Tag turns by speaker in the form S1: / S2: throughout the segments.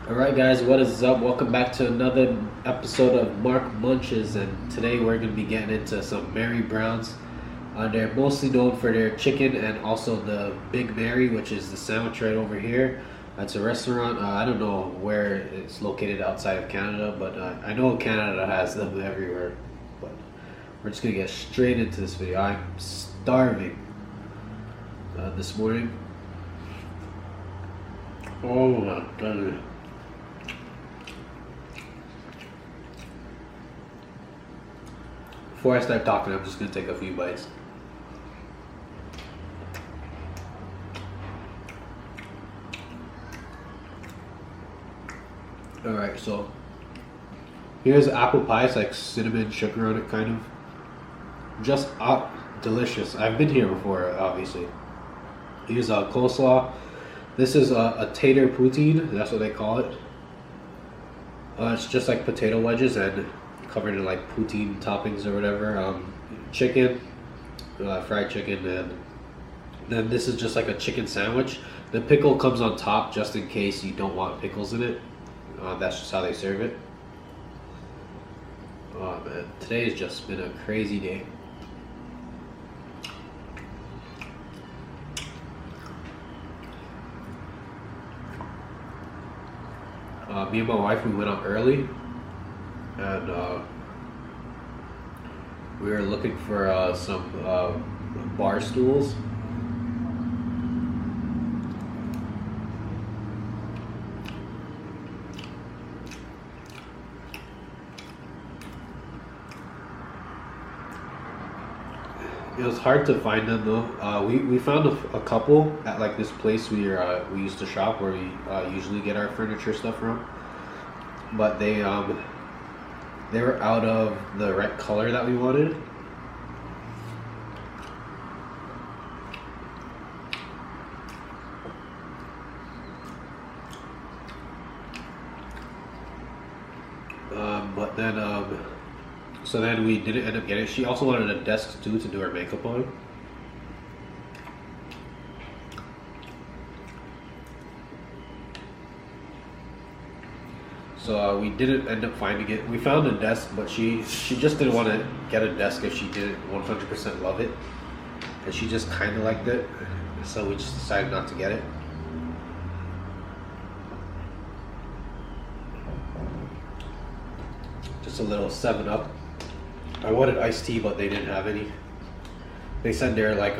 S1: Alright guys, what is up? Welcome back to another episode of Munches, and today we're going to be getting into some Mary Browns. They're mostly known for their chicken and also the Big Mary, which is the sandwich right over here. It's a restaurant. I don't know where it's located outside of Canada, but I know Canada has them everywhere. But we're just going to get straight into this video. I'm starving this morning. Oh my goodness. Before I start talking, I'm just going to take a few bites. Alright, so here's apple pie. It's like cinnamon sugar on it, kind of. Just delicious. I've been here before, obviously. Here's a coleslaw. This is a tater poutine. That's what they call it. It's just like potato wedges and covered in like poutine toppings or whatever. Chicken, fried chicken, and then this is just like a chicken sandwich. The pickle comes on top just in case you don't want pickles in it. That's just how they serve it. Oh man, today has just been a crazy day. Me and my wife, we went out early, and we were looking for some bar stools. It was hard to find them though. We found a couple at like this place we used to shop, where we usually get our furniture stuff from, but they were out of the right color that we wanted. But then so then we didn't end up getting it. She also wanted a desk too to do her makeup on. So we didn't end up finding it. We found a desk, but she just didn't want to get a desk if she didn't 100% love it. And she just kind of liked it. So we just decided not to get it. Just a little 7-Up. I wanted iced tea, but they didn't have any. They said they're like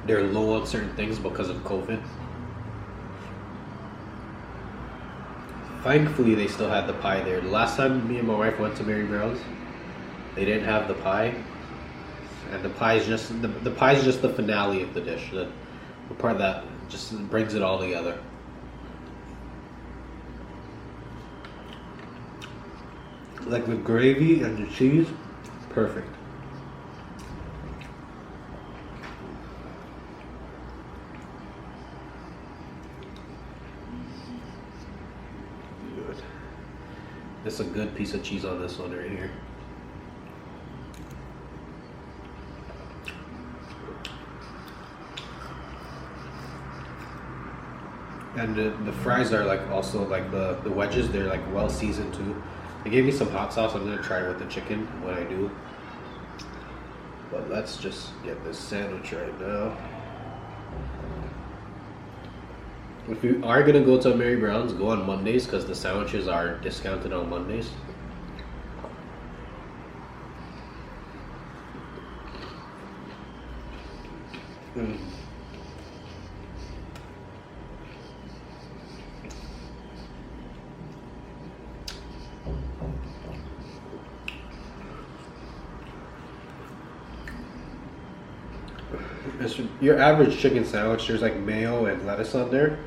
S1: they're low on certain things because of COVID. Thankfully, they still had the pie there. The last time me and my wife went to Mary Brown's, they didn't have the pie, and the pie is just the finale of the dish. The part that just brings it all together. Like the gravy and the cheese, perfect. Good. There's a good piece of cheese on this one right here. And the fries are like also like the wedges. They're like well seasoned too. They gave me some hot sauce. I'm gonna try it with the chicken when I do. But let's just get this sandwich right now. If you are gonna go to Mary Brown's, go on Mondays because the sandwiches are discounted on Mondays. It's your average chicken sandwich. There's like mayo and lettuce on there,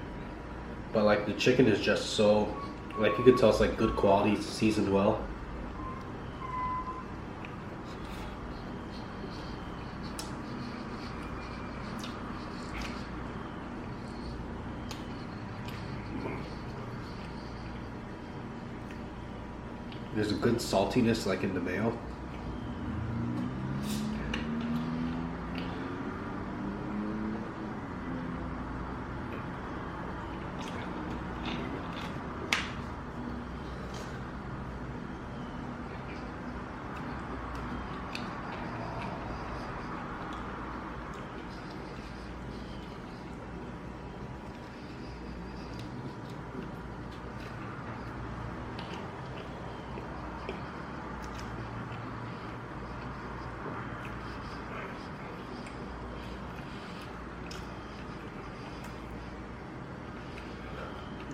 S1: but like the chicken is just so, like you could tell it's like good quality, it's seasoned well. There's a good saltiness like in the mayo.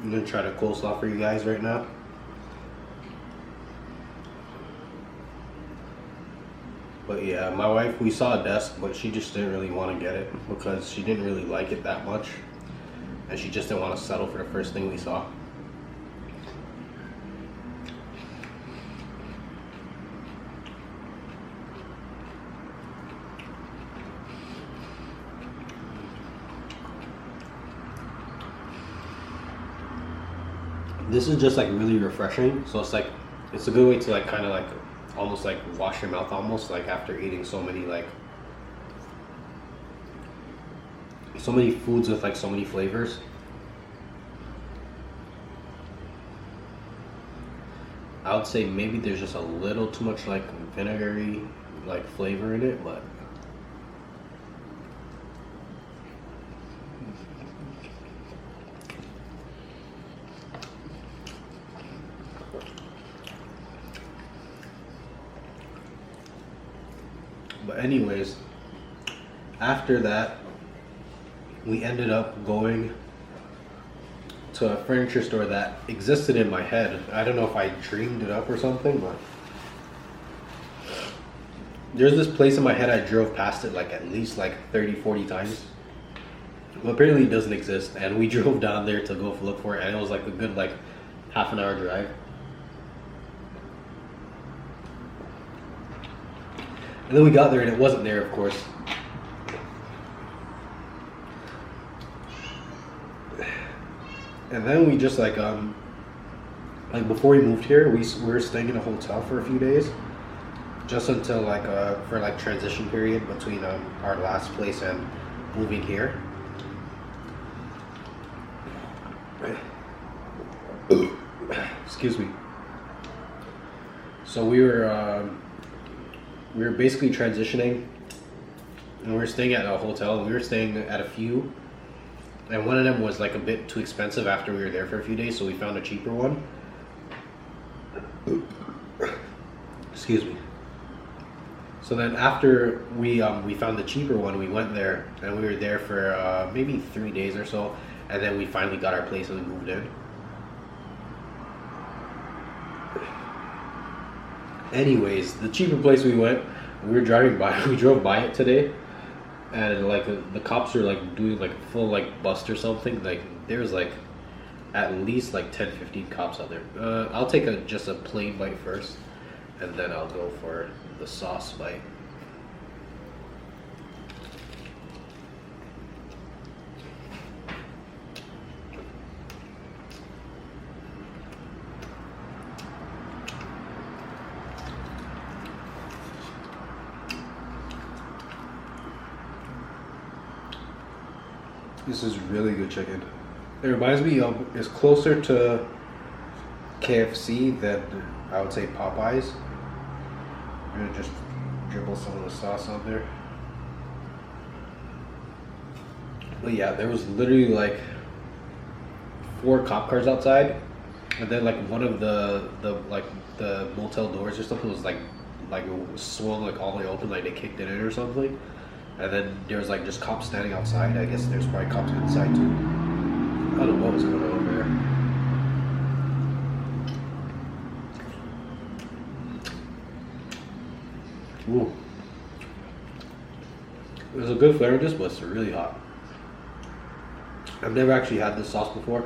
S1: I'm gonna try to coleslaw for you guys right now. But yeah, my wife, we saw a desk, but she just didn't really want to get it because she didn't really like it that much. And she just didn't want to settle for the first thing we saw. This is just like really refreshing. So it's a good way to like kind of like almost like wash your mouth almost like after eating so many foods with like so many flavors. I would say maybe there's just a little too much like vinegary like flavor in it, but anyways, after that we ended up going to a furniture store that existed in my head. I don't know if I dreamed it up or something, but there's this place in my head. I drove past it like at least like 30-40 times. Well, apparently it doesn't exist, and we drove down there to go look for it, and it was like a good like half an hour drive. And then we got there and it wasn't there, of course. And then we just like before we moved here, we were staying in a hotel for a few days, just until like for like transition period between our last place and moving here. Excuse me. So we were basically transitioning, and we were staying at a hotel. We were staying at a few. And one of them was like a bit too expensive after we were there for a few days, so we found a cheaper one. Excuse me. So then after we found the cheaper one, we went there and we were there for maybe 3 days or so, and then we finally got our place and we moved in. Anyways, the cheaper place we went, we drove by it today. And like the cops were like doing like full like bust or something. Like there's like at least like 10-15 cops out there. I'll take just a plain bite first, and then I'll go for the sauce bite. This is really good chicken. It reminds me of, it's closer to KFC than I would say Popeyes. I'm gonna just dribble some of the sauce on there. But yeah, there was literally like 4 cop cars outside, and then like one of the motel doors or something was like swung like all the way open, like they kicked it in or something. And then there was like just cops standing outside. I guess there's probably cops inside too. I don't know what was going on over there. Ooh. There's a good flavor to this, but it's really hot. I've never actually had this sauce before,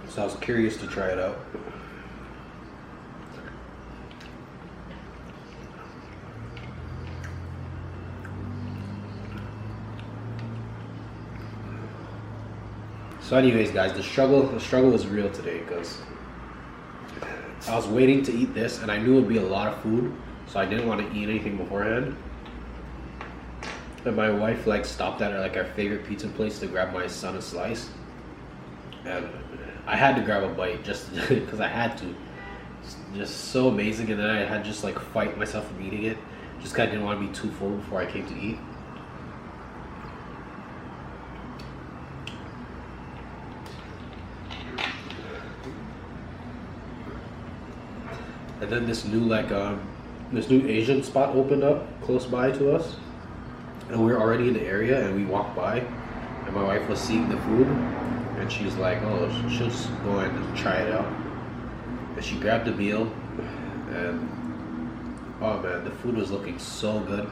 S1: so I was curious to try it out. So anyways, guys, the struggle was real today because I was waiting to eat this and I knew it would be a lot of food, so I didn't want to eat anything beforehand. And my wife like stopped at our favorite pizza place to grab my son a slice, and I had to grab a bite just because I had to. It's just so amazing, and then I had to just like fight myself from eating it, just because I didn't want to be too full before I came to eat. And then this new Asian spot opened up close by to us, and we were already in the area, and we walked by, and my wife was seeing the food, and she's like, oh, she'll just go in and try it out. And she grabbed a meal, and oh man, the food was looking so good.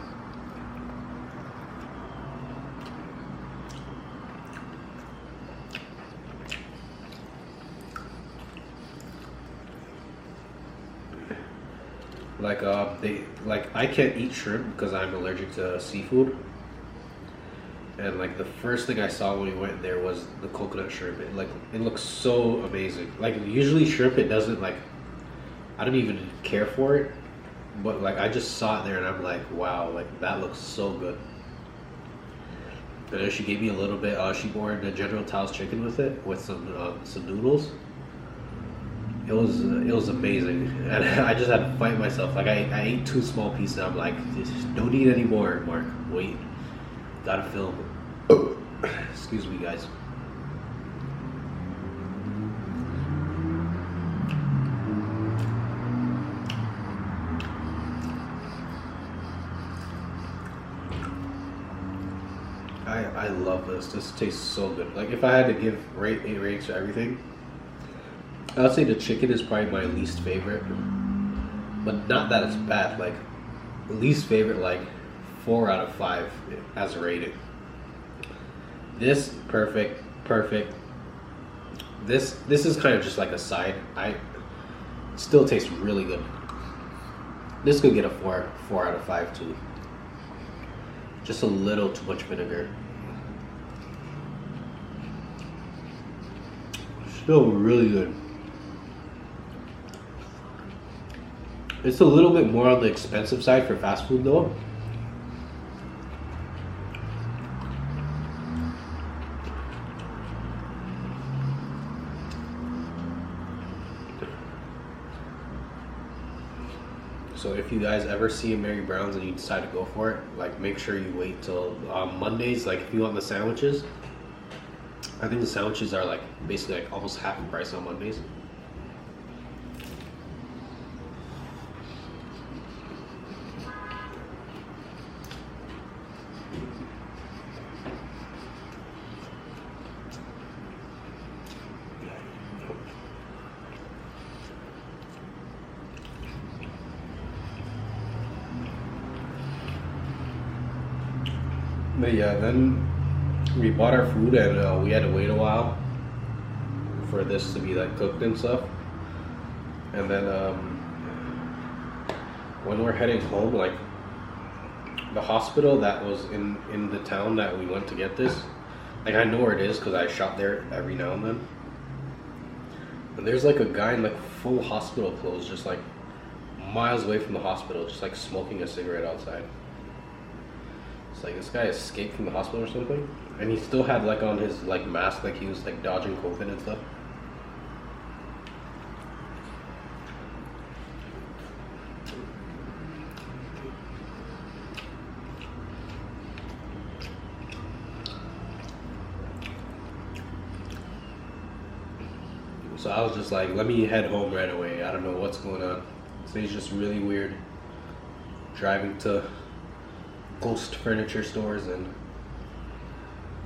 S1: I can't eat shrimp because I'm allergic to seafood. And like the first thing I saw when we went there was the coconut shrimp. It looks so amazing. Like usually shrimp, it doesn't like, I don't even care for it. But like I just saw it there and I'm like, wow, like that looks so good. And then she gave me a little bit. She poured the General Tao's chicken with it, with some noodles. It was amazing, and I just had to fight myself. Like I ate 2 small pieces. I'm like, don't eat any more, Mark. Wait, gotta film. Excuse me, guys. I love this. This tastes so good. Like if I had to give 8 ratings to everything, I would say the chicken is probably my least favorite, but not that it's bad. Like least favorite, like 4 out of 5 as a rating. This perfect. This is kind of just like a side. It still tastes really good. This could get a 4 out of 5 too. Just a little too much vinegar. Still really good. It's a little bit more on the expensive side for fast food though. So if you guys ever see a Mary Brown's and you decide to go for it, like make sure you wait till Mondays. Like if you want the sandwiches, I think the sandwiches are like basically like almost half the price on Mondays. But yeah, then we bought our food and we had to wait a while for this to be like cooked and stuff. And then when we're heading home, like the hospital that was in the town that we went to get this, like I know where it is because I shop there every now and then. And there's like a guy in like full hospital clothes, just like miles away from the hospital, just like smoking a cigarette outside. It's like this guy escaped from the hospital or something, and he still had like on his like mask, like he was like dodging COVID and stuff. So I was just like, let me head home right away. I don't know what's going on. So it's just really weird driving to ghost furniture stores and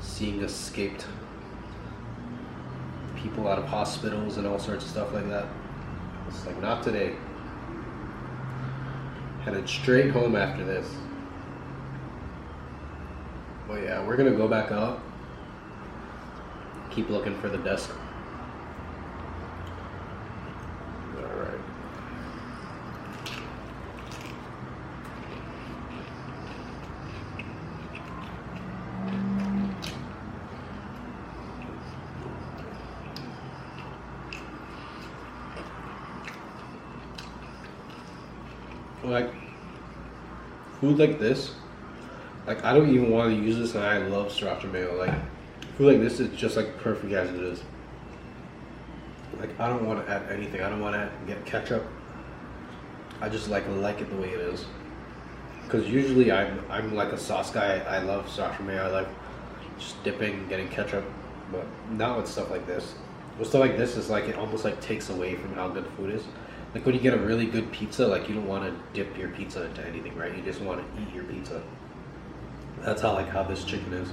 S1: seeing escaped people out of hospitals and all sorts of stuff like that. It's like, not today. Headed straight home after this. But yeah, we're gonna go back out. Keep looking for the desk. Alright. Like food like this, like I don't even want to use this, and I love sriracha mayo. Like food like this is just like perfect as it is. Like I don't want to add anything. I don't want to get ketchup. I just like it the way it is. Because usually I'm like a sauce guy. I love sriracha mayo. I like just dipping, getting ketchup. But not with stuff like this. With stuff like this, it's like it almost like takes away from how good the food is. Like when you get a really good pizza, like you don't want to dip your pizza into anything, right? You just want to eat your pizza. That's how this chicken is.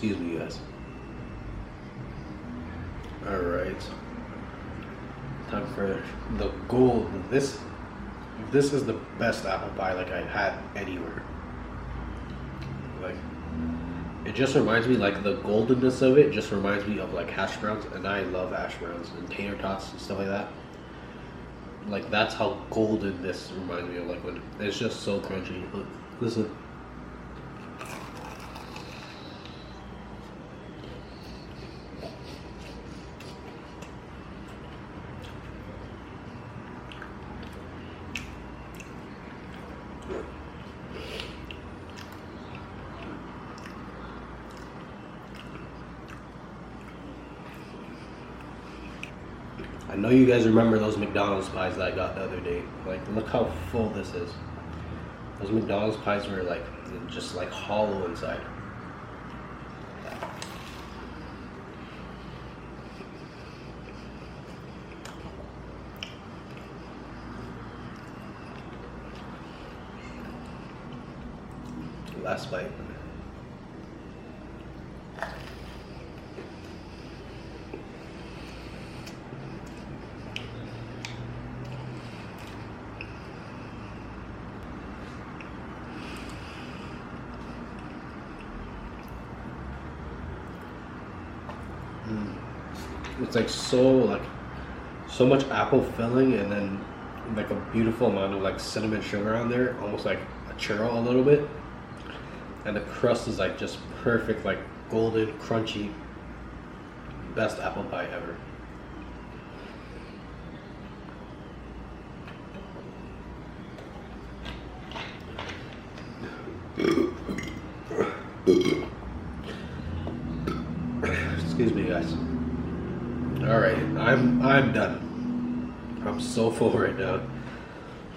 S1: Excuse me, guys. Alright. Time for the gold. This is the best apple pie like I've had anywhere. Like, it just reminds me, like, the goldenness of it just reminds me of like hash browns, and I love hash browns and tater tots and stuff like that. Like, that's how golden this reminds me of, like, when it's just so crunchy. Look, listen. I know you guys remember those McDonald's pies that I got the other day. Like, look how full this is. Those McDonald's pies were like, just like hollow inside. Last bite. It's like so much apple filling, and then like a beautiful amount of like cinnamon sugar on there, almost like a churro a little bit. And the crust is like just perfect, like golden, crunchy. Best apple pie ever. Excuse me, guys. All right, I'm done. I'm so full right now.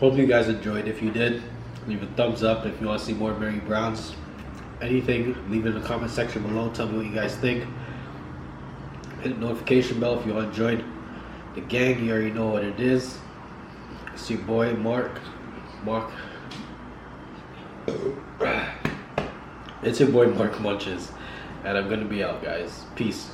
S1: Hope you guys enjoyed. If you did, leave a thumbs up. If you want to see more Mary Browns, anything, leave it in the comment section below. Tell me what you guys think. Hit the notification bell if you want to join the gang. You already know what it is. It's your boy Mark. It's your boy Mark Munches, and I'm gonna be out, guys. Peace.